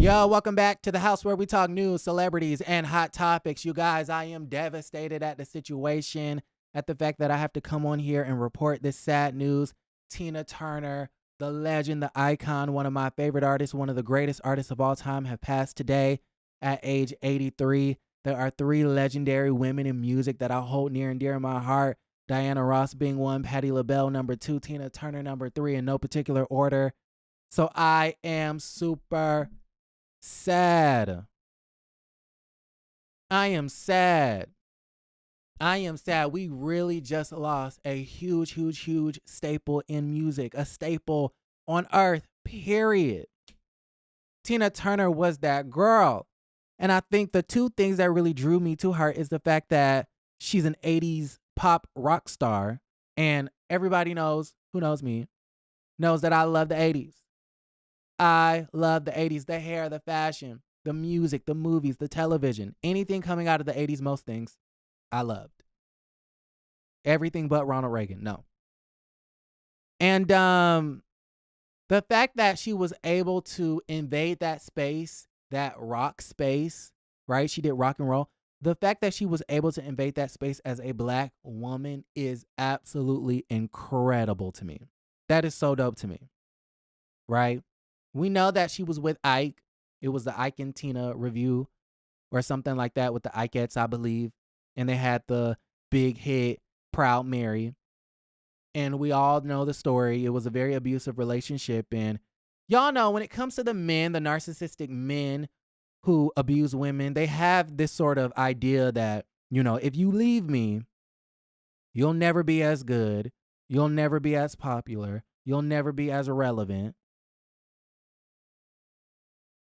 Yo, welcome back to the house where we talk news, celebrities, and hot topics. You guys, I am devastated at the situation, at the fact that I have to come on here and report this sad news. Tina Turner, the legend, the icon, one of my favorite artists, one of the greatest artists of all time, have passed today at age 83. There are three legendary women in music that I hold near and dear in my heart. Diana Ross being one, Patti LaBelle number two, Tina Turner number three, in no particular order. So I am super sad. I am sad. I am sad. We really just lost a huge staple in music, a staple on earth, period. Tina Turner was that girl. And I think the two things that really drew me to her is the fact that she's an 80s pop rock star. And everybody knows, who knows me, knows that I love the 80s. I love the 80s, the hair, the fashion, the music, the movies, the television, anything coming out of the 80s, most things I loved. Everything but Ronald Reagan, no. And the fact that she was able to invade that space, that rock space, right? She did rock and roll. The fact that she was able to invade that space as a Black woman is absolutely incredible to me. That is so dope to me, right? We know that she was with Ike. It was the Ike and Tina review or something like that with the Ikeettes, I believe. And they had the big hit, Proud Mary. And we all know the story. It was a very abusive relationship. And y'all know when it comes to the men, the narcissistic men who abuse women, they have this sort of idea that, if you leave me, you'll never be as good. You'll never be as popular. You'll never be as relevant.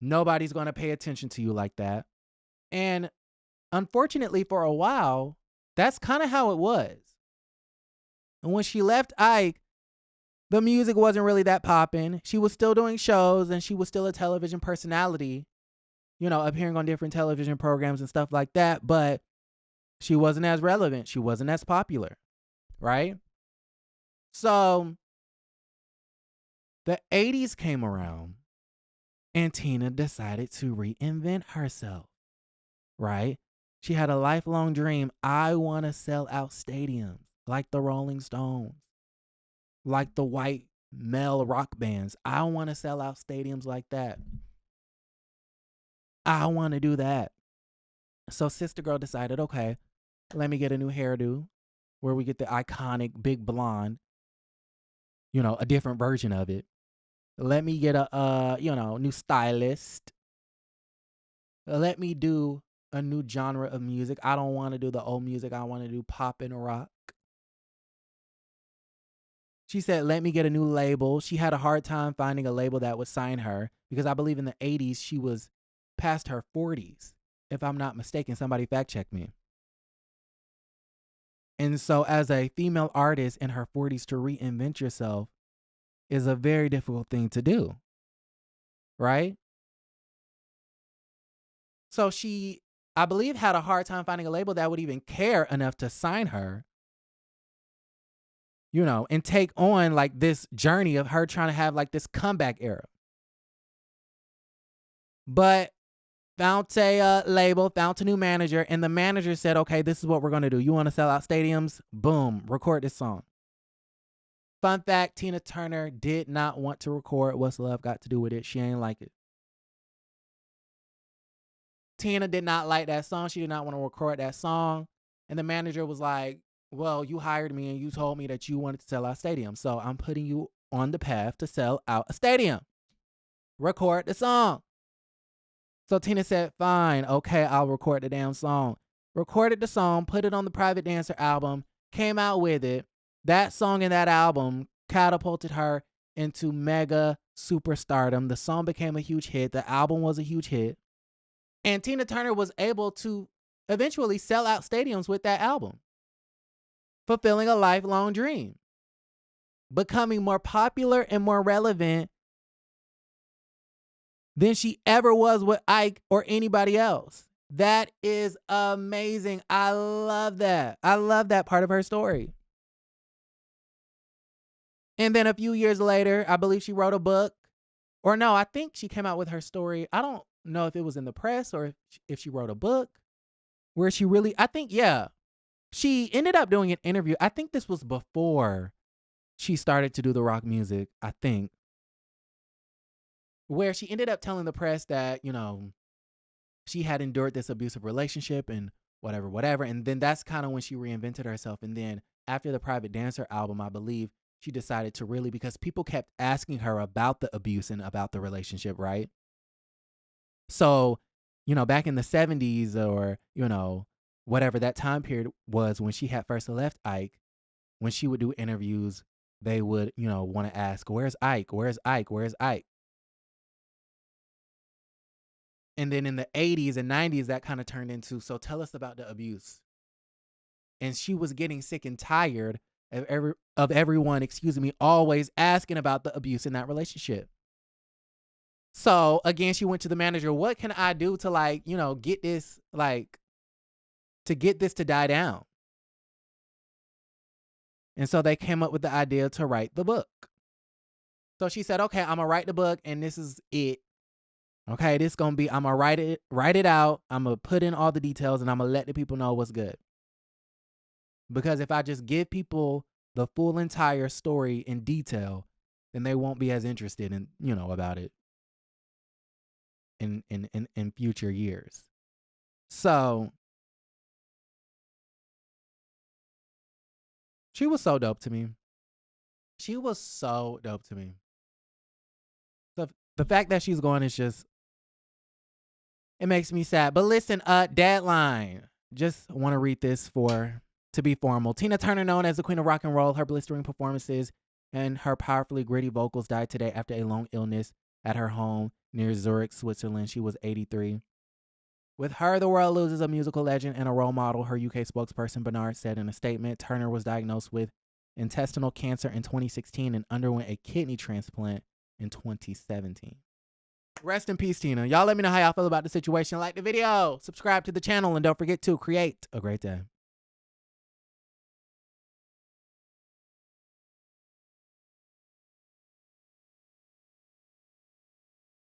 Nobody's going to pay attention to you like that. And unfortunately, for a while, that's kind of how it was. And when she left Ike, the music wasn't really that popping. She was still doing shows and she was still a television personality, appearing on different television programs and stuff like that. But she wasn't as relevant. She wasn't as popular, right? So the 80s came around. And Tina decided to reinvent herself, right? She had a lifelong dream. I want to sell out stadiums like the Rolling Stones, like the white male rock bands. I want to sell out stadiums like that. I want to do that. So Sister Girl decided, okay, let me get a new hairdo where we get the iconic big blonde, a different version of it. Let me get a new stylist. Let me do a new genre of music. I don't want to do the old music. I want to do pop and rock. She said, let me get a new label. She had a hard time finding a label that would sign her because I believe in the 80s she was past her 40s. If I'm not mistaken, somebody fact check me. And so as a female artist in her 40s to reinvent yourself is a very difficult thing to do, right? So she, I believe, had a hard time finding a label that would even care enough to sign her, and take on like this journey of her trying to have like this comeback era. But found a label, found a new manager, and the manager said, okay, this is what we're going to do. You want to sell out stadiums? Boom, record this song. Fun fact, Tina Turner did not want to record What's Love Got to Do With It. She ain't like it. Tina did not like that song. She did not want to record that song. And the manager was like, well, you hired me and you told me that you wanted to sell out stadium. So I'm putting you on the path to sell out a stadium. Record the song. So Tina said, fine, okay, I'll record the damn song. Recorded the song, put it on the Private Dancer album, came out with it. That song and that album catapulted her into mega superstardom. The song became a huge hit. The album was a huge hit. And Tina Turner was able to eventually sell out stadiums with that album, fulfilling a lifelong dream, becoming more popular and more relevant than she ever was with Ike or anybody else. That is amazing. I love that. I love that part of her story. And then a few years later, I believe she wrote a book. Or no, I think she came out with her story. I don't know if it was in the press or if she wrote a book where she really, I think, yeah, she ended up doing an interview. I think this was before she started to do the rock music, I think, where she ended up telling the press that, she had endured this abusive relationship and whatever, whatever. And then that's kind of when she reinvented herself. And then after the Private Dancer album, I believe she decided to really, because people kept asking her about the abuse and about the relationship, right? So, back in the 70s or, whatever that time period was when she had first left Ike, when she would do interviews, they would, want to ask, where's Ike? Where's Ike? Where's Ike? And then in the 80s and 90s, that kind of turned into, so tell us about the abuse. And she was getting sick and tired of everyone, always asking about the abuse in that relationship. So again, she went to the manager, what can I do to get this, to get this to die down? And so they came up with the idea to write the book. So she said, okay, I'm gonna write the book and this is it. Okay, this gonna be, I'm gonna write it out. I'm gonna put in all the details and I'm gonna let the people know what's good. Because if I just give people the full entire story in detail, then they won't be as interested in, about it in future years. So she was so dope to me. She was so dope to me. The fact that she's going is just, it makes me sad. But listen, deadline. Just want to read this to be formal. Tina Turner, known as the Queen of Rock and Roll, her blistering performances and her powerfully gritty vocals died today after a long illness at her home near Zurich, Switzerland. She was 83. With her, the world loses a musical legend and a role model, her UK spokesperson Bernard said in a statement. Turner was diagnosed with intestinal cancer in 2016 and underwent a kidney transplant in 2017. Rest in peace, Tina. Y'all let me know how y'all feel about the situation. Like the video, subscribe to the channel, and don't forget to create a great day.